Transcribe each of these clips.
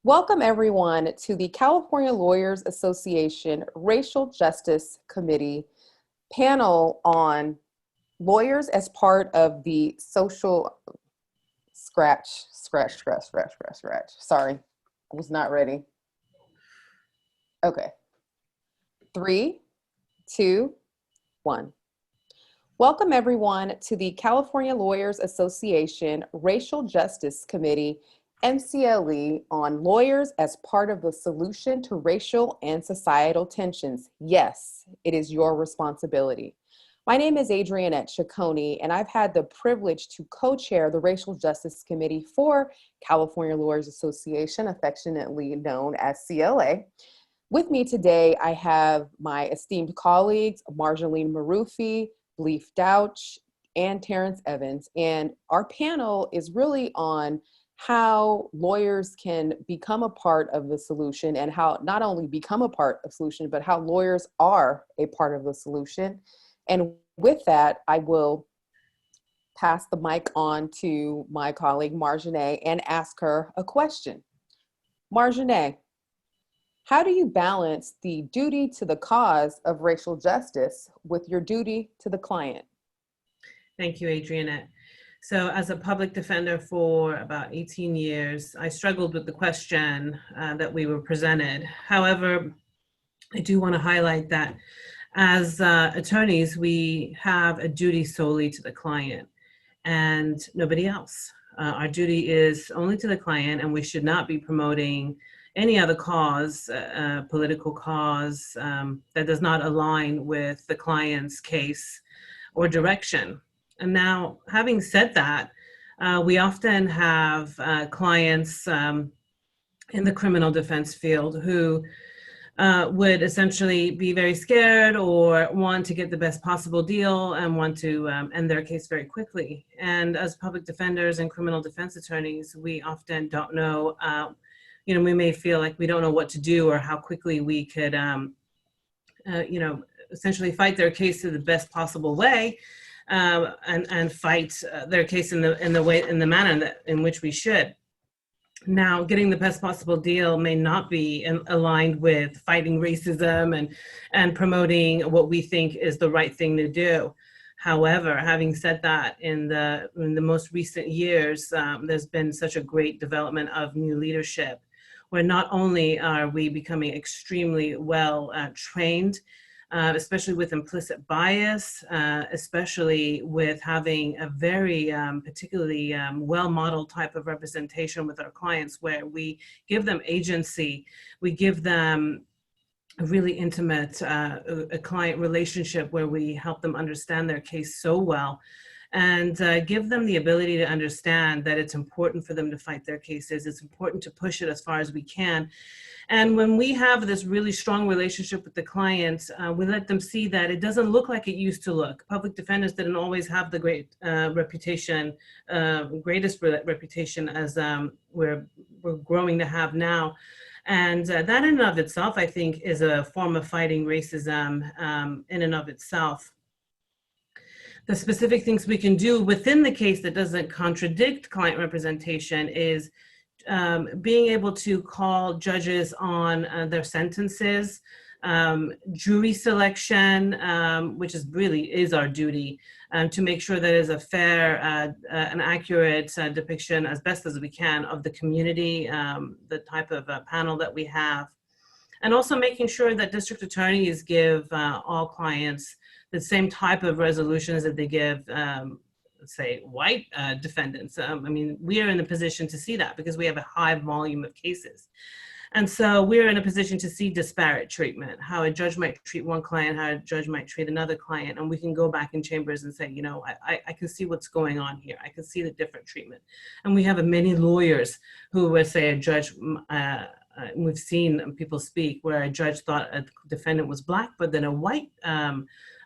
Welcome everyone to the California Lawyers Association Racial Justice Committee panel on lawyers as part of the social scratch. Sorry, I was not ready. Okay. 3, 2, 1. Welcome everyone to the California Lawyers Association Racial Justice Committee MCLE on lawyers as part of the solution to racial and societal tensions. Yes, it is your responsibility. My name is Adrieannette Ciccone, and I've had the privilege to co-chair the Racial Justice Committee for California Lawyers Association, affectionately known as CLA. With me today, I have my esteemed colleagues, Marjaneh Maroufi, Leif Dautch, and Terrance Evans. And our panel is really on how lawyers can become a part of the solution, and how not only become a part of the solution, but how lawyers are a part of the solution. And with that, I will pass the mic on to my colleague Marjaneh and ask her a question. Marjaneh, how do you balance the duty to the cause of racial justice with your duty to the client? Thank you, Adrieannette. So as a public defender for about 18 years, I struggled with the question that we were presented. However, I do want to highlight that as attorneys, we have a duty solely to the client and nobody else. Our duty is only to the client, and we should not be promoting any other cause, political cause, that does not align with the client's case or direction. And now, having said that, we often have clients in the criminal defense field who would essentially be very scared or want to get the best possible deal and want to end their case very quickly. And as public defenders and criminal defense attorneys, we often don't know, we may feel like we don't know what to do or how quickly we could, essentially fight their case in the best possible way. And fight their case in the manner in which we should. Now, getting the best possible deal may not be aligned with fighting racism and promoting what we think is the right thing to do. However, having said that, in the most recent years, there's been such a great development of new leadership, where not only are we becoming extremely well trained, especially with implicit bias, especially with having a very particularly well-modeled type of representation with our clients, where we give them agency, we give them a really intimate a client relationship where we help them understand their case so well, and give them the ability to understand that it's important for them to fight their cases. It's important to push it as far as we can. And when we have this really strong relationship with the clients, we let them see that it doesn't look like it used to look. Public defenders didn't always have the great greatest reputation as we're growing to have now. And that in and of itself, I think, is a form of fighting racism in and of itself. The specific things we can do within the case that doesn't contradict client representation is being able to call judges on their sentences, jury selection, which really is our duty, to make sure that is a fair and accurate depiction as best as we can of the community, the type of panel that we have, and also making sure that district attorneys give all clients the same type of resolutions that they give say white defendants. We are in a position to see that because we have a high volume of cases. And so we're in a position to see disparate treatment, how a judge might treat one client, how a judge might treat another client. And we can go back in chambers and say, I can see what's going on here. I can see the different treatment. And we have many lawyers who would say a judge, we've seen people speak where a judge thought a defendant was Black, but then a white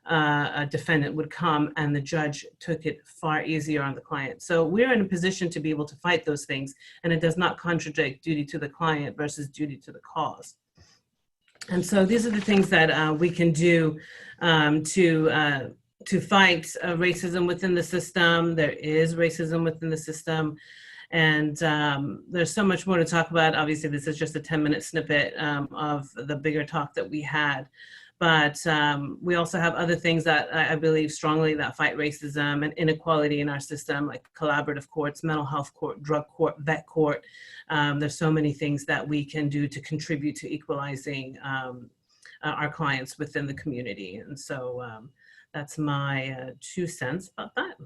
a defendant would come and the judge took it far easier on the client. So we're in a position to be able to fight those things, and it does not contradict duty to the client versus duty to the cause. And so these are the things that we can do to fight racism within the system. There is racism within the system. And there's so much more to talk about. Obviously, this is just a 10-minute snippet of the bigger talk that we had. But we also have other things that I believe strongly that fight racism and inequality in our system, like collaborative courts, mental health court, drug court, vet court. There's so many things that we can do to contribute to equalizing our clients within the community. And so that's my 2 cents about that.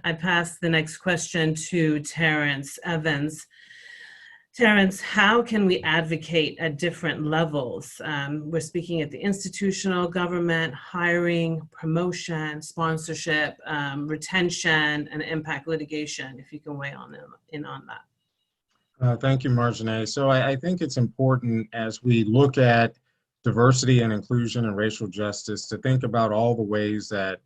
I pass the next question to Terrance Evans. Terrance, how can we advocate at different levels? We're speaking at the institutional, government, hiring, promotion, sponsorship, retention, and impact litigation, if you can weigh in on that. Thank you, Marjaneh. So I think it's important as we look at diversity and inclusion and racial justice to think about all the ways that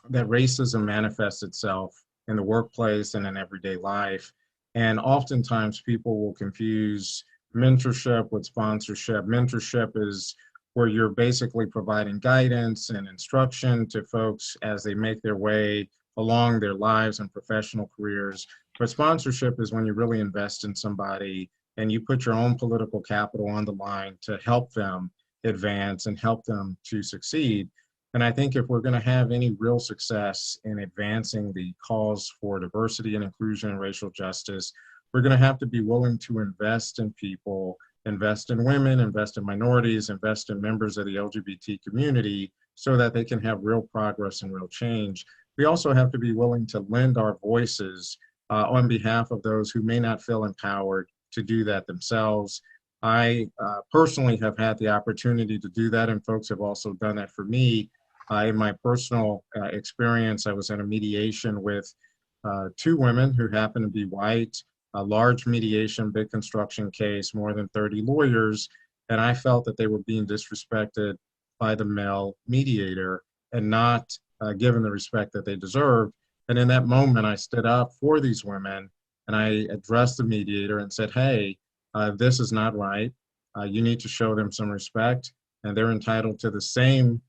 racism manifests itself in the workplace and in everyday life. And oftentimes people will confuse mentorship with sponsorship. Mentorship is where you're basically providing guidance and instruction to folks as they make their way along their lives and professional careers. But sponsorship is when you really invest in somebody and you put your own political capital on the line to help them advance and help them to succeed. And I think if we're going to have any real success in advancing the cause for diversity and inclusion and racial justice, we're going to have to be willing to invest in people, invest in women, invest in minorities, invest in members of the LGBT community so that they can have real progress and real change. We also have to be willing to lend our voices on behalf of those who may not feel empowered to do that themselves. I personally have had the opportunity to do that, and folks have also done that for me. In my personal experience, I was in a mediation with 2 women who happened to be white, a large mediation, big construction case, more than 30 lawyers, and I felt that they were being disrespected by the male mediator and not given the respect that they deserved. And in that moment, I stood up for these women and I addressed the mediator and said, hey, this is not right. You need to show them some respect, and they're entitled to the same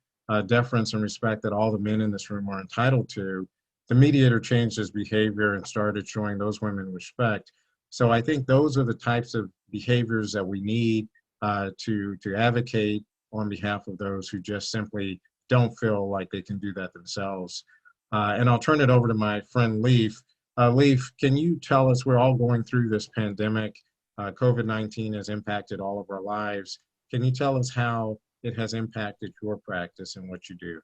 deference and respect that all the men in this room are entitled to. The mediator changed his behavior and started showing those women respect. So I think those are the types of behaviors that we need to advocate on behalf of those who just simply don't feel like they can do that themselves. And I'll turn it over to my friend Leif. Leif, can you tell us, we're all going through this pandemic. COVID-19 has impacted all of our lives. Can you tell us how it has impacted your practice and what you do?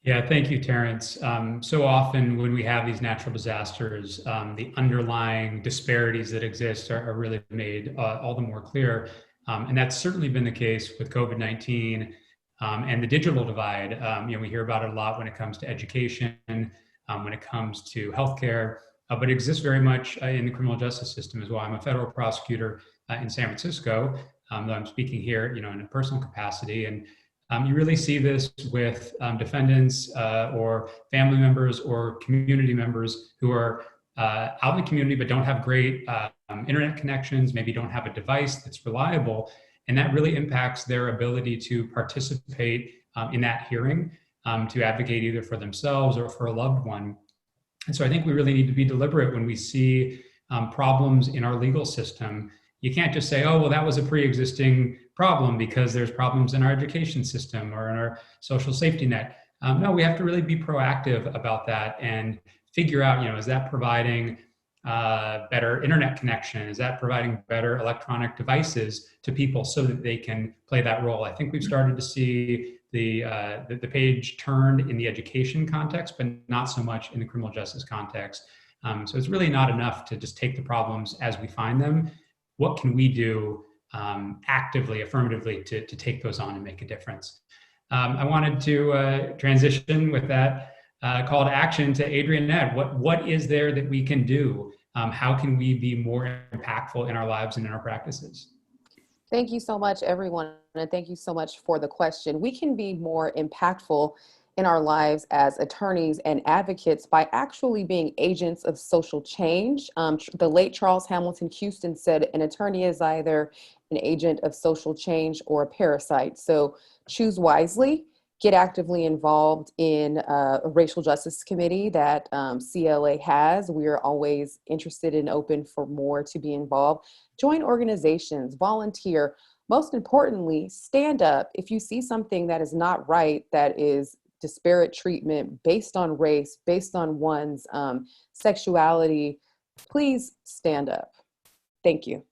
Yeah, thank you, Terrance. So often when we have these natural disasters, the underlying disparities that exist are really made all the more clear. And that's certainly been the case with COVID-19 and the digital divide. We hear about it a lot when it comes to education, when it comes to healthcare, but it exists very much in the criminal justice system as well. I'm a federal prosecutor in San Francisco, though I'm speaking here, in a personal capacity. And you really see this with defendants or family members or community members who are out in the community but don't have great internet connections, maybe don't have a device that's reliable, and that really impacts their ability to participate in that hearing, to advocate either for themselves or for a loved one. And so I think we really need to be deliberate when we see problems in our legal system. You can't just say, oh, well, that was a pre-existing problem because there's problems in our education system or in our social safety net. No, we have to really be proactive about that and figure out, is that providing better internet connection? Is that providing better electronic devices to people so that they can play that role? I think we've started to see the page turned in the education context, but not so much in the criminal justice context. So it's really not enough to just take the problems as we find them. What can we do actively, affirmatively to take those on and make a difference? I wanted to transition with that call to action to Adrieannette. What is there that we can do? How can we be more impactful in our lives and in our practices? Thank you so much, everyone. And thank you so much for the question. We can be more impactful in our lives as attorneys and advocates by actually being agents of social change. The late Charles Hamilton Houston said, an attorney is either an agent of social change or a parasite. So choose wisely, get actively involved in a racial justice committee that CLA has. We are always interested and open for more to be involved. Join organizations, volunteer. Most importantly, stand up if you see something that is not right, that is disparate treatment based on race, based on one's sexuality. Please stand up. Thank you.